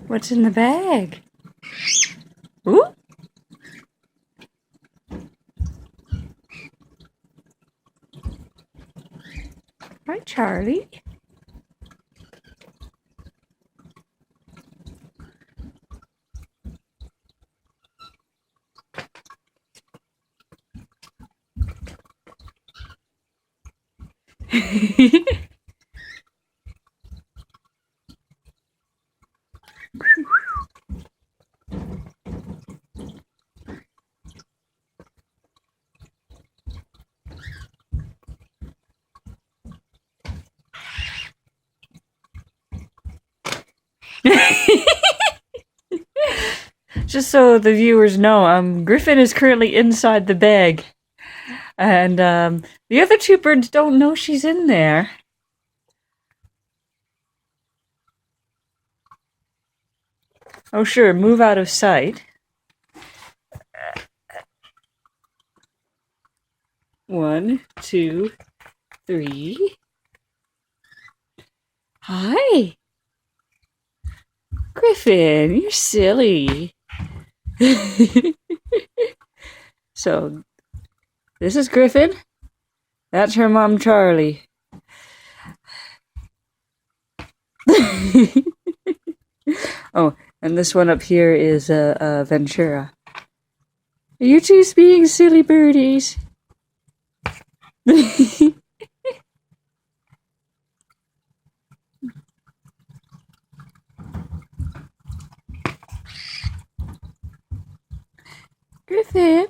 What's in the bag? Ooh. Hi, Charlie. Just so the viewers know, Griffin is currently inside the bag. And the other two birds don't know she's in there. Oh, sure, move out of sight. 1, 2, 3. Hi. Griffin, you're silly. So, this is Griffin. That's her mom, Charlie. Oh, and this one up here is Ventura. Are you two being silly birdies? Griffin?